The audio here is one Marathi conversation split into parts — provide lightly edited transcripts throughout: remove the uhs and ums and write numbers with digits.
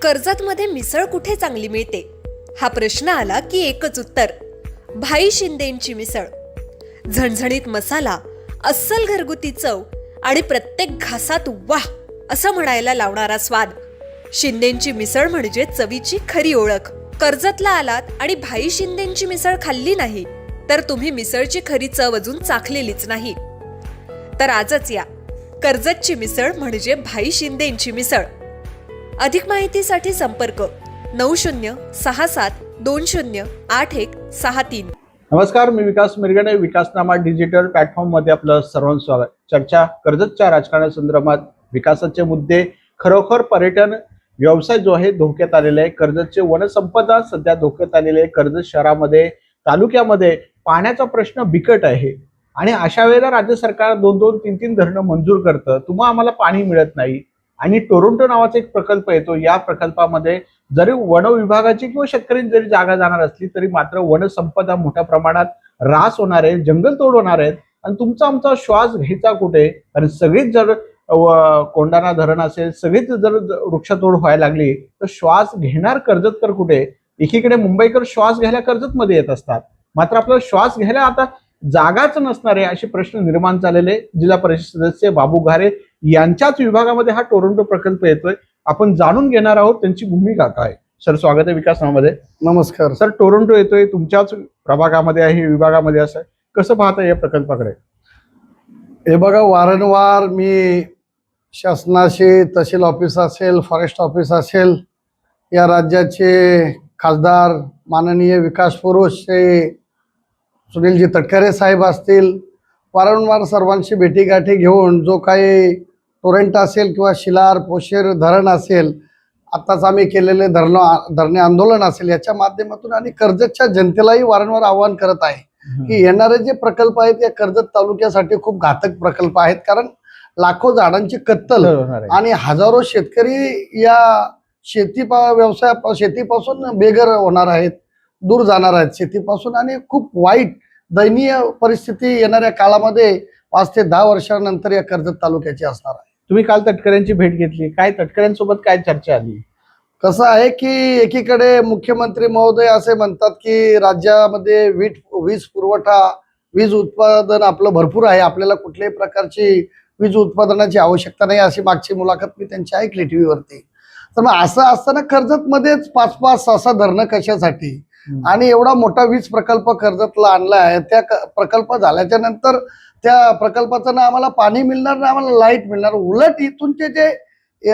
कर्जतमध्ये मिसळ कुठे चांगली मिळते हा प्रश्न आला की एकच उत्तर, भाई शिंदेंची मिसळ. झणझणीत मसाला, अस्सल घरगुती चव आणि प्रत्येक घासात वाह असं म्हणायला लावणारा स्वाद. शिंदेंची मिसळ म्हणजे चवीची खरी ओळख. कर्जतला आलात आणि भाई शिंदेंची मिसळ खाल्ली नाही तर तुम्ही मिसळची खरी चव अजून चाखलेलीच नाही. तर आजच या, कर्जतची मिसळ म्हणजे भाई शिंदेंची मिसळ. अधिक माहितीसाठी संपर्क 9067208163. नमस्कार, मी विकास मिरगणे. विकासनामा डिजिटल प्लॅटफॉर्म मध्ये आपलं सर्वांचं स्वागत. चर्चा कर्जतच्या राजकारणासंदर्भात, विकासाचे मुद्दे, खरोखर पर्यटन व्यवसाय जो आहे धोक्यात आलेला आहे. कर्जतचे वनसंपदा सध्या धोक्यात आलेले आहे. कर्जत शहरामध्ये, तालुक्यामध्ये पाण्याचा प्रश्न बिकट आहे आणि अशा वेळेला राज्य सरकार 2-2, 3-3 धरणं मंजूर करतं. तुम्हा आम्हाला पाणी मिळत नाही. आणि टोरंटो नावाचा एक प्रकल्प येतो. या प्रकल्पामध्ये जरी वन विभागाची किंवा शेतकरी जरी जागा जाणार असली तरी मात्र वनसंपदा मोठ्या प्रमाणात ऱ्हास होणार आहे, जंगलतोड होणार आहेत. आणि तुमचा आमचा श्वास घ्यायचा कुठे? आणि सगळीच जर कोंढाणा धरण असेल, सगळीच जर वृक्षतोड व्हायला लागली तर श्वास घेणार कर्जतकर कुठे? एकीकडे मुंबईकर श्वास घ्यायला कर्जतमध्ये येत असतात, मात्र आपल्याला श्वास घ्यायला आता जागाच नसणार आहे असे प्रश्न निर्माण झालेले. जिल्हा परिषद सदस्य बाबू घारे यांच्याच विभागामध्ये हा टोरंटो प्रकल्प येतोय. आपण जाणून घेणार आहोत त्यांची भूमिका काय. सर, स्वागत आहे विकासनामध्ये. नमस्कार सर, टोरंटो येतोय, तुमच्याच प्रभागामध्ये आहे, विभागामध्ये असं कसं पाहता या प्रकल्पाकडे? हे बघा, वारंवार मी शासनाशी, तहसील ऑफिस असेल, फॉरेस्ट ऑफिस असेल, या राज्याचे खासदार माननीय विकास पुरुष श्री सुनीलजी तटकरे साहेब असतील, वारंवार सर्वांशी भेटीगाठी घेऊन जो काही टोरेंट असेल किंवा शिलार पोशेर धरण असेल, आत्ताच आम्ही केलेले धरणे आंदोलन असेल, याच्या माध्यमातून आणि कर्जतच्या जनतेलाही वारंवार आवाहन करत आहे की येणारे जे प्रकल्प आहेत ते कर्जत तालुक्यासाठी खूप घातक प्रकल्प आहेत. कारण लाखो झाडांची कत्तल आणि हजारो शेतकरी या शेतीपासून बेघर होणार आहेत, दूर जाणार आहेत शेतीपासून. आणि खूप वाईट दयनीय परिस्थिती येणाऱ्या काळामध्ये 5 ते 10 वर्षानंतर या कर्जत तालुक्याची असणार आहे. तुम्ही काल तटकऱ्यांची भेट घेतली, काय तटकऱ्यांसोबत काय चर्चा आली? कसं आहे की एकीकडे मुख्यमंत्री महोदय असे म्हणतात की राज्यामध्ये वीज पुरवठा, वीज उत्पादन आपलं भरपूर आहे, आपल्याला कुठल्याही प्रकारची वीज उत्पादनाची आवश्यकता नाही, अशी मागची मुलाखत मी त्यांची ऐकली टीव्हीवरती. तर मग असं असताना कर्जतमध्येच 5-5, 6-6 धरणं कशासाठी? आणि एवढा मोठा वीज प्रकल्प कर्जतला आणला आहे. त्या प्रकल्प झाल्याच्या नंतर त्या प्रकल्पाचं ना आम्हाला पाणी मिळणार, ना आम्हाला लाईट मिळणार. उलट इथूनचे जे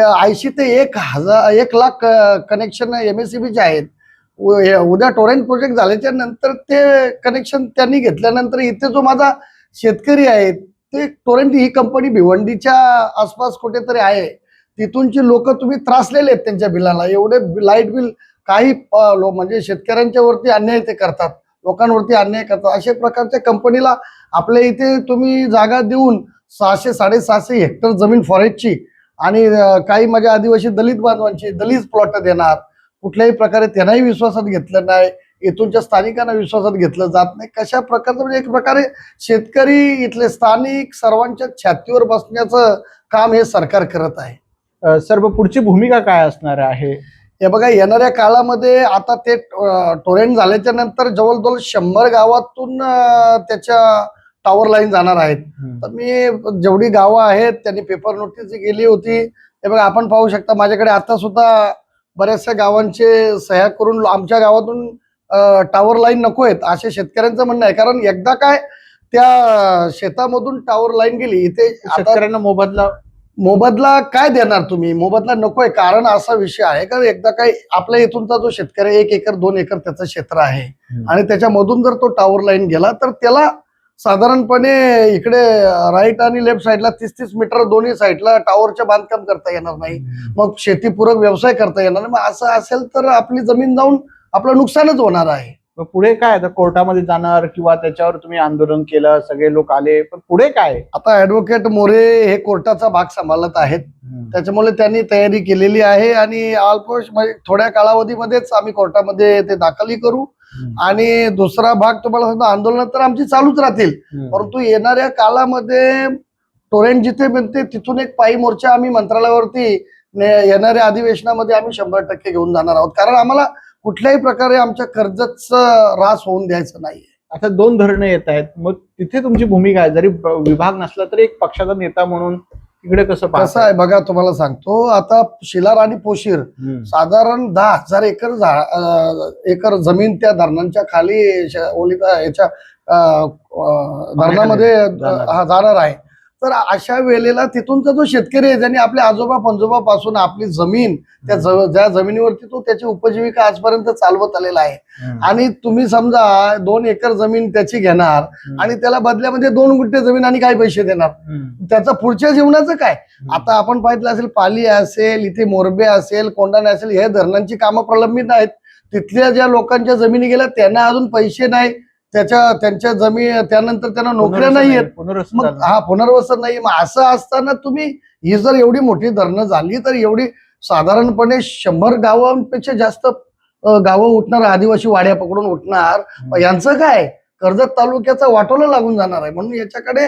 80 ते 1 लाख कनेक्शन MSEBीचे आहेत, उद्या टोरेंट प्रोजेक्ट झाल्याच्या नंतर ते कनेक्शन त्यांनी घेतल्यानंतर इथे जो माझा शेतकरी आहे, ते टोरेंट ही कंपनी भिवंडीच्या आसपास कुठेतरी आहे, तिथूनची लोक तुम्ही त्रासलेले आहेत त्यांच्या बिलाला. एवढे लाईट बिल काही म्हणजे शेतकऱ्यांच्या वरती अन्याय ते करतात, लोकांवरती अन्याय करतात. अशा प्रकारच्या कंपनीला आपल्या इथे तुम्ही जागा देऊन 600-650 हेक्टर जमीन फॉरेस्टची आणि काही माझ्या आदिवासी दलित बांधवांची दलित प्लॉट देणार, कुठल्याही प्रकारे त्यांनाही विश्वासात घेतलं नाही, इथूनच्या स्थानिकांना विश्वासात घेतलं जात नाही. कशा प्रकारचं म्हणजे एक प्रकारे शेतकरी, इथले स्थानिक सर्वांच्या छातीवर बसण्याचं काम हे सरकार करत आहे. सर्व पुढची भूमिका काय असणार आहे? हे बघा, येणाऱ्या काळामध्ये आता ते टोरेंट झाल्याच्या नंतर जवळजवळ 100 गावातून त्याच्या टॉवर लाईन जाणार आहेत. तर मी जेवढी गावं आहेत त्यांनी पेपर नोटीस गेली होती. हे बघा, आपण पाहू शकता माझ्याकडे आता सुद्धा बऱ्याचशा गावांचे सह्या करून आमच्या गावातून टॉवर लाईन नको आहेत असे शेतकऱ्यांचं म्हणणं आहे. कारण एकदा काय त्या शेतामधून टॉवर लाईन गेली, इथे शेतकऱ्यांना मोबदला काय देणार तुम्ही? मोबदला नकोय. कारण असा विषय आहे का एकदा काय आपल्या इथूनचा जो शेतकरी 1 एकर 2 एकर त्याचं क्षेत्र आहे आणि त्याच्यामधून जर तो टॉवर लाईन गेला तर त्याला साधारणपणे इकडे राईट आणि लेफ्ट साईडला 30-30 मीटर दोन्ही साईडला टॉवरचे बांधकाम करता येणार नाही, मग शेतीपूरक व्यवसाय करता येणार नाही. मग असं असेल तर आपली जमीन जाऊन आपलं नुकसानच होणार आहे. पुढे काय? आता कोर्टामध्ये जाणार किंवा त्याच्यावर तुम्ही आंदोलन केलं, सगळे लोक आले, पण पुढे काय? आता ऍडव्होकेट मोरे हे कोर्टाचा भाग सांभाळत आहेत, त्याच्यामुळे त्यांनी तयारी केलेली आहे आणि ऑलमोस्ट म्हणजे थोड्या कालावधीमध्येच आम्ही कोर्टामध्ये ते दाखलही करू. आणि दुसरा भाग तुम्हाला सांगतो, आंदोलन तर आमची चालूच राहतील, परंतु येणाऱ्या काळामध्ये टोरेंट जिथे बनते तिथून एक पायी मोर्चा आम्ही मंत्रालयावरती येणाऱ्या अधिवेशनामध्ये आम्ही 100% घेऊन जाणार आहोत, कारण आम्हाला कुठल्याही प्रकारे आमच्या कर्जतचं ऱ्हास होऊन द्यायचं नाही. आता 2 धरणं येत आहेत, मग तिथे तुमची भूमिका आहे? जरी विभाग नसला तरी एक पक्षाचा नेता म्हणून तिकडे कसं कसं आहे बघा, तुम्हाला सांगतो, आता शिलार आणि पोशीर साधारण 10,000 एकर जमीन त्या धरणांच्या खाली ओलिता याच्या धरणामध्ये जाणार आहे. तर अशा वेळेला तिथूनचा जो शेतकरी आहे, ज्यांनी आपल्या आजोबा पंजोबा पासून आपली जमीन ज्या जमिनीवरती तो त्याची उपजीविका आजपर्यंत चालवत आलेला आहे, आणि तुम्ही समजा 2 एकर जमीन त्याची घेणार आणि त्याला बदल्यामध्ये 2 गुंठे जमीन आणि काय पैसे देणार, त्याचं पुढच्या जीवनाचं काय? आता आपण पाहिलं असेल, पाली असेल, इथे मोरबे असेल, कोंढाणे असेल, हे धरणांची कामं प्रलंबित आहेत. तिथल्या ज्या लोकांच्या जमिनी गेल्या त्यांना अजून पैसे नाही, त्यांच्या जमीन, त्यानंतर त्यांना नोकऱ्या नाहीयेत, मग पुनर्वसन नाही. मग असं असताना तुम्ही ही जर एवढी मोठी धरणं झाली तर एवढी साधारणपणे 100 गावांपेक्षा जास्त गावं उठणार, आदिवासी वाड्या पकडून उठणार, यांचं काय? कर्जत तालुक्याचा वाटोला लागून जाणार आहे. म्हणून याच्याकडे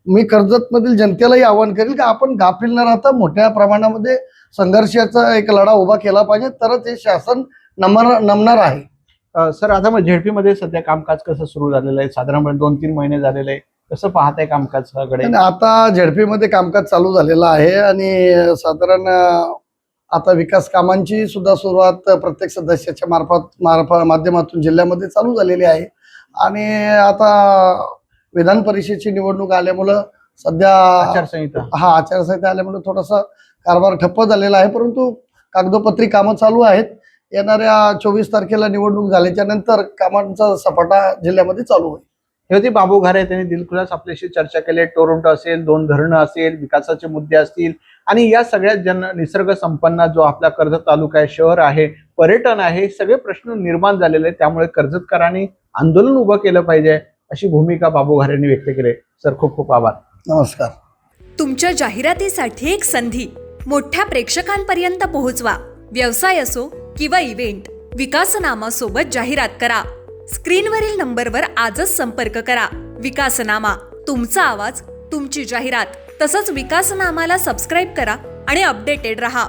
मी कर्जत मधील जनतेलाही आवाहन करेल की आपण गाफील न राहता मोठ्या प्रमाणामध्ये संघर्षाचा एक लढा उभा केला पाहिजे, तरच हे शासन नमणार आहे. सर, आता मग झेडपी मध्ये सध्या कामकाज कसं सुरू झालेलं आहे? साधारणपणे 2-3 महिने झालेले आहे, कसं पाहताय कामकाजाकडे? आता झेडपी मध्ये कामकाज चालू झालेलं आहे आणि साधारण आता विकास कामांची सुद्धा सुरुवात प्रत्येक सदस्याच्या माध्यमातून जिल्ह्यामध्ये चालू झालेली आहे. आणि आता विधान परिषदेची निवडणूक आल्यामुळं सध्या आचारसंहिता आल्यामुळे थोडासा कारभार ठप्प झालेला आहे, परंतु कागदोपत्री कामं चालू आहेत. येणाऱ्या 24 तारखेला निवडणूक झाल्याच्या नंतर कामांचा सपाटा जिल्ह्यामध्ये चालू होईल. हे होते बाबू घारे, त्यांनी दिलखुलास आपल्याशी चर्चा केली. टोरंटो असेल, 2 धरणं असेल, विकासाचे मुद्दे असतील, आणि या सगळ्यात निसर्ग संपन्न जो आपला कर्जत तालुका आहे, शहर आहे, पर्यटन आहे, सगळे प्रश्न निर्माण झालेले आहेत. त्यामुळे कर्जतकरांनी आंदोलन उभं केलं पाहिजे, अशी भूमिका बाबू घारेंनी व्यक्त केली. सर, खूप खूप आभार. नमस्कार. तुमच्या जाहिरातीसाठी एक संधी मोठ्या प्रेक्षकांपर्यंत पोहोचवा. व्यवसाय असो किंवा इव्हेंट, विकासनामा सोबत जाहिरात करा. स्क्रीनवरील नंबरवर आजच संपर्क करा. विकासनामा, तुमचा आवाज, तुमची जाहिरात. तसंच विकासनामाला सबस्क्राईब करा आणि अपडेटेड रहा.